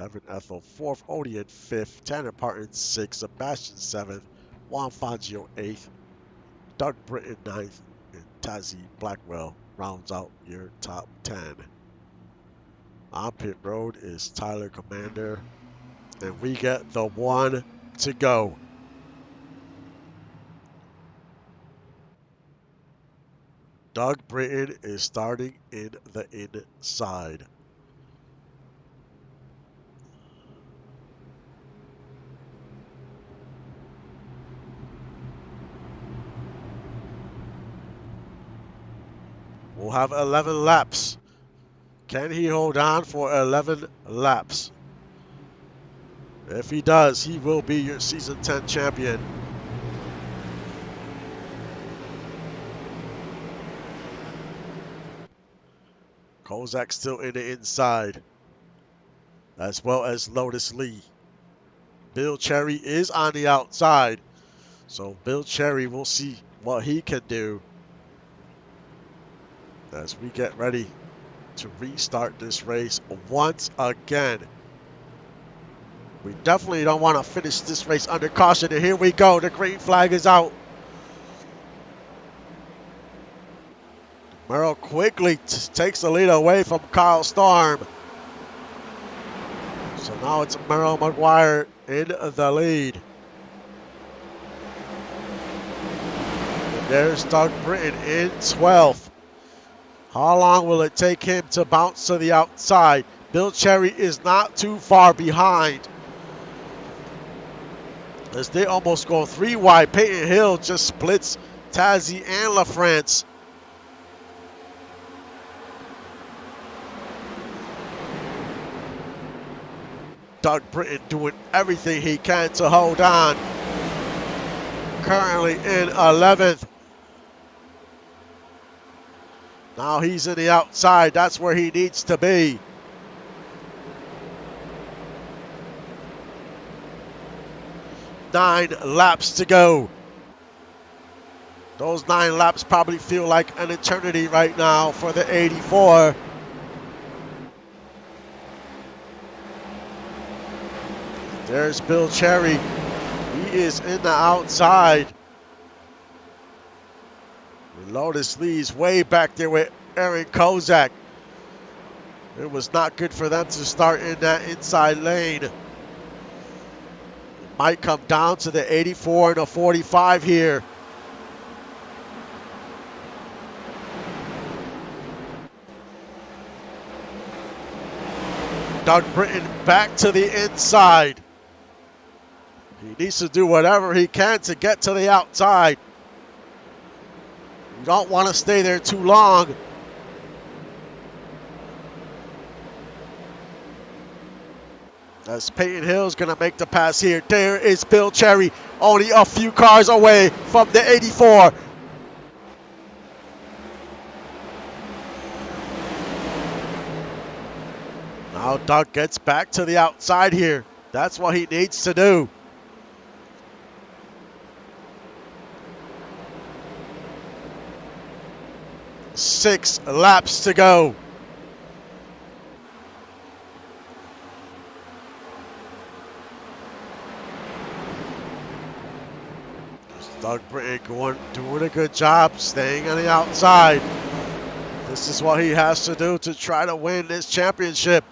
Evan Ethel fourth. Odie in fifth. Tanner Parton sixth. Sebastian seventh. Juan Fangio eighth. Doug Britton ninth. And Tazi Blackwell rounds out your top 10. On pit road is Tyler Commander. And we get the one to go. Doug Britton is starting in the inside. We'll have 11 laps. Can he hold on for 11 laps? If he does, he will be your season 10 champion. Kozak still in the inside, as well as Lotus Lee. Bill Cherry is on the outside, so Bill Cherry will see what he can do as we get ready to restart this race once again. We definitely don't want to finish this race under caution, and here we go. The green flag is out. Merrill quickly takes the lead away from Kyle Storm. So now it's Merrill McGuire in the lead. And there's Doug Britton in 12th. How long will it take him to bounce to the outside? Bill Cherry is not too far behind, as they almost go 3 wide. Peyton Hill just splits Tazzy and LaFrance. Doug Britton doing everything he can to hold on. Currently in 11th. Now he's in the outside. That's where he needs to be. Nine laps to go. Those 9 laps probably feel like an eternity right now for the 84. There's Bill Cherry. He is in the outside. Lotus Lee's way back there with Aaron Kozak. It was not good for them to start in that inside lane. It might come down to the 84 and the 45 here. Doug Britton back to the inside. He needs to do whatever he can to get to the outside. You don't want to stay there too long. As Peyton Hill's going to make the pass here. There is Bill Cherry, only a few cars away from the 84. Now Doug gets back to the outside here. That's what he needs to do. Six laps to go. Doug Britton doing a good job staying on the outside. This is what he has to do to try to win this championship.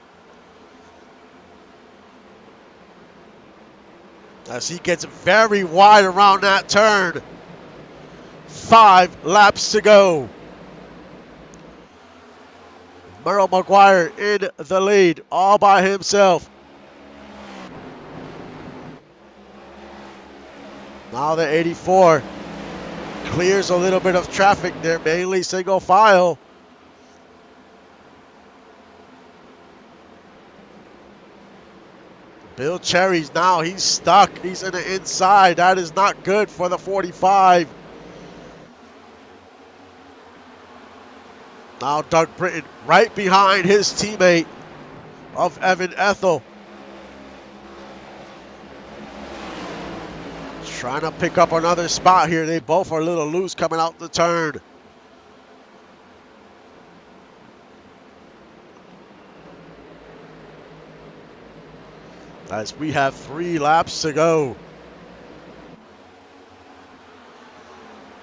As he gets very wide around that turn. 5 laps to go. Merrill McGuire in the lead all by himself. Now the 84 clears a little bit of traffic there, mainly single file. Bill Cherry's now, he's stuck. He's in the inside. That is not good for the 45. Now Doug Britton right behind his teammate of Evan Ethel. Trying to pick up another spot here. They both are a little loose coming out the turn. As we have 3 laps to go.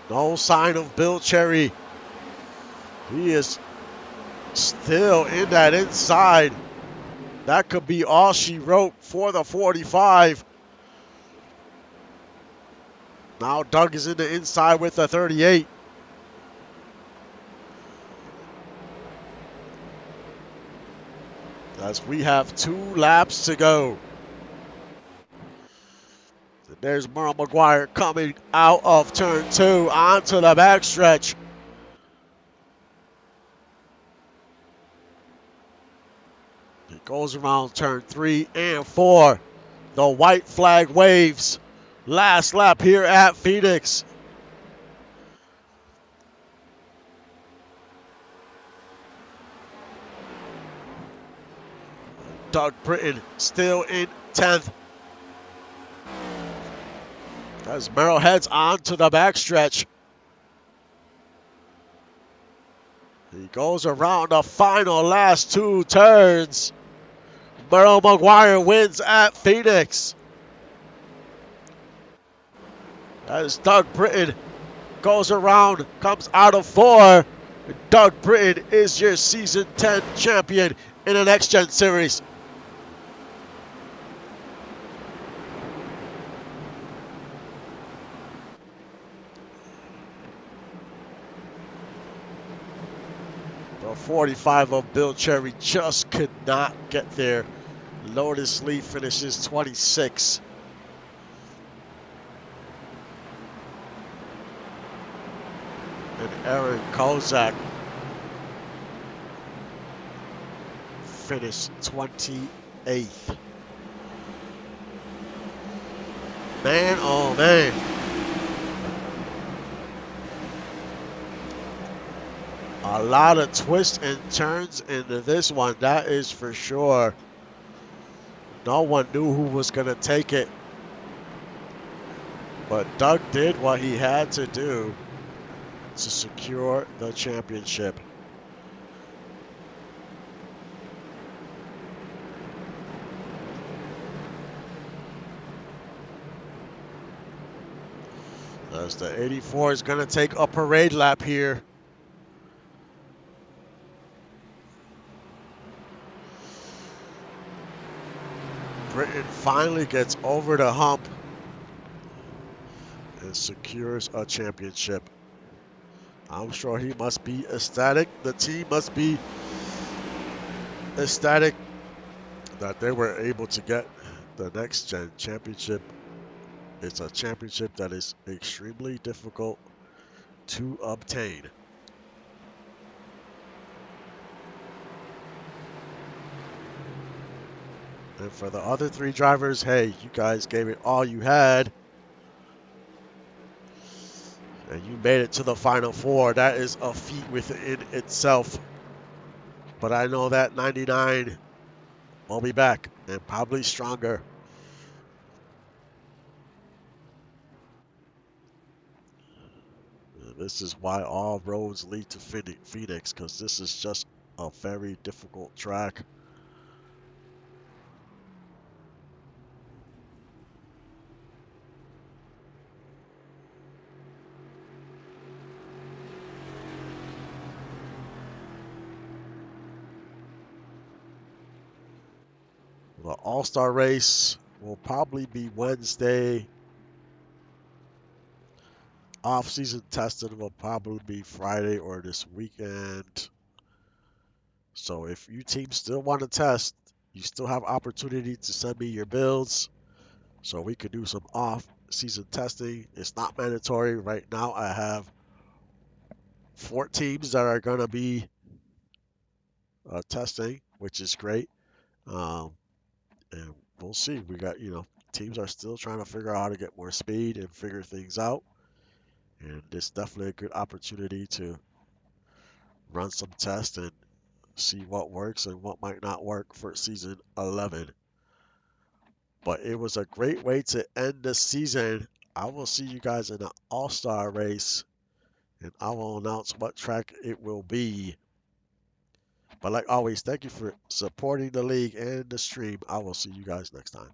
No sign of Bill Cherry. He is still in that inside. That could be all she wrote for the 45. Now Doug is in the inside with the 38. As we have 2 laps to go. And there's Merle McGuire coming out of turn 2 onto the backstretch. He goes around turn 3 and 4. The white flag waves. Last lap here at Phoenix. Doug Britton still in 10th. As Merrill heads on to the backstretch. He goes around the final last 2 turns. Merrill McGuire wins at Phoenix. As Doug Britton goes around, comes out of 4. Doug Britton is your Season 10 champion in the Next Gen Series. The 45 of Bill Cherry just could not get there. Lotus Lee finishes 26. And Aaron Kozak finished 28th. Man, oh man. A lot of twists and turns into this one, that is for sure. No one knew who was going to take it, but Doug did what he had to do to secure the championship. As the 84 is going to take a parade lap here. Britain finally gets over the hump and secures a championship. I'm sure he must be ecstatic. The team must be ecstatic that they were able to get the next gen championship. It's a championship that is extremely difficult to obtain. And for the other three drivers, hey, you guys gave it all you had. And you made it to the final four. That is a feat within itself. But I know that 99 will be back and probably stronger. This is why all roads lead to Phoenix, because this is just a very difficult track. The All-Star race will probably be Wednesday. Off-season testing will probably be Friday or this weekend. So if you teams still want to test, you still have opportunity to send me your builds so we could do some off-season testing. It's not mandatory. Right now I have 4 teams that are going to be testing, which is great. Um, and we'll see. We got, teams are still trying to figure out how to get more speed and figure things out. And it's definitely a good opportunity to run some tests and see what works and what might not work for season 11. But it was a great way to end the season. I will see you guys in the All-Star race, and I will announce what track it will be. But like always, thank you for supporting the league and the stream. I will see you guys next time.